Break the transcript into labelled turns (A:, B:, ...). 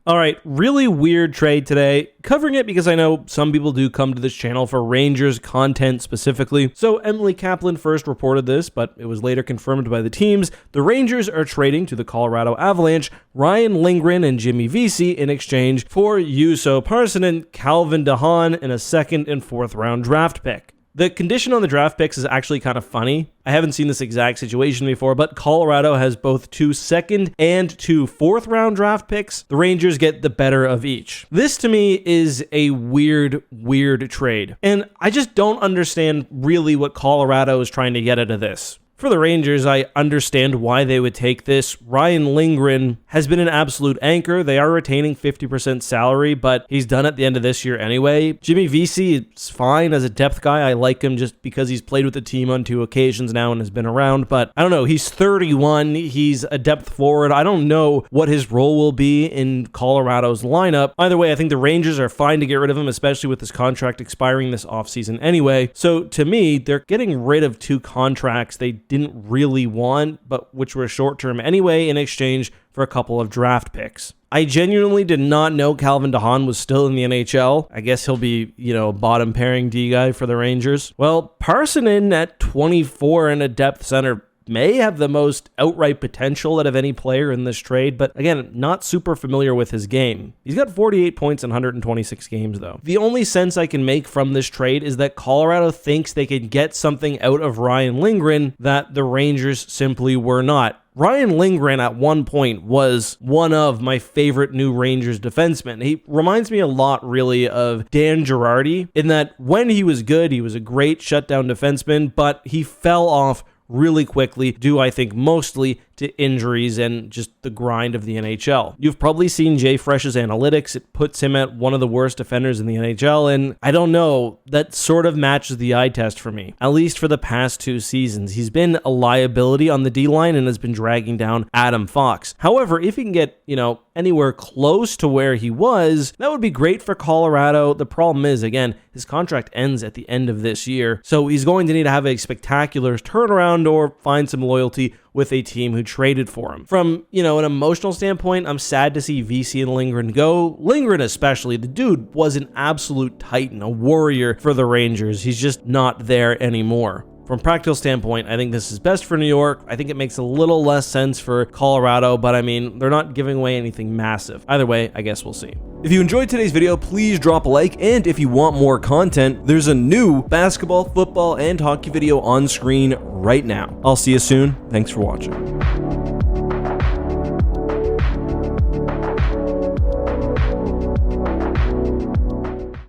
A: All right, really weird trade today. Covering it because I know some people do come to this channel for Rangers content specifically. So Emily Kaplan first reported this, but it was later confirmed by the teams. The Rangers are trading to the Colorado Avalanche Ryan Lindgren and Jimmy Vesey in exchange for Juuso Parssinen, Calvin DeHaan, and a 2nd and 4th round draft pick. The condition on the draft picks is actually kind of funny. I haven't seen this exact situation before, but Colorado has both 2 2nd and 2 4th round draft picks. The Rangers get the better of each. This to me is a weird trade. And I just don't understand really what Colorado is trying to get out of this. For the Rangers, I understand why they would take this. Ryan Lindgren has been an absolute anchor. They are retaining 50% salary, but he's done at the end of this year anyway. Jimmy Vesey is fine as a depth guy. I like him just because he's played with the team on 2 occasions now and has been around, but I don't know. He's 31. He's a depth forward. I don't know what his role will be in Colorado's lineup. Either way, I think the Rangers are fine to get rid of him, especially with his contract expiring this offseason anyway. So to me, they're getting rid of 2 contracts they didn't really want, but which were short-term anyway, in exchange for a couple of draft picks. I genuinely did not know Calvin DeHaan was still in the NHL. I guess he'll be, bottom pairing D guy for the Rangers. Well, Parssinen at 24 and a depth center may have the most outright potential out of any player in this trade, but again, not super familiar with his game. He's got 48 points in 126 games, though. The only sense I can make from this trade is that Colorado thinks they can get something out of Ryan Lindgren that the Rangers simply were not. Ryan Lindgren at one point was one of my favorite new Rangers defensemen. He reminds me a lot, really, of Dan Girardi in that when he was good, he was a great shutdown defenseman, but he fell off really quickly due, I think, mostly to injuries and just the grind of the NHL. You've probably seen Jay Fresh's analytics. It puts him at one of the worst defenders in the NHL, and I don't know, that sort of matches the eye test for me. At least for the past 2 seasons, he's been a liability on the D-line and has been dragging down Adam Fox. However, if he can get, anywhere close to where he was, that would be great for Colorado. The problem is, again, his contract ends at the end of this year, so he's going to need to have a spectacular turnaround or find some loyalty with a team who traded for him. From, an emotional standpoint, I'm sad to see Vesey and Lindgren go. Lindgren especially, the dude was an absolute titan, a warrior for the Rangers. He's just not there anymore. From a practical standpoint, I think this is best for New York. I think it makes a little less sense for Colorado, but they're not giving away anything massive. Either way, I guess we'll see. If you enjoyed today's video, please drop a like, and if you want more content, there's a new basketball, football, and hockey video on screen right now. I'll see you soon. Thanks for watching.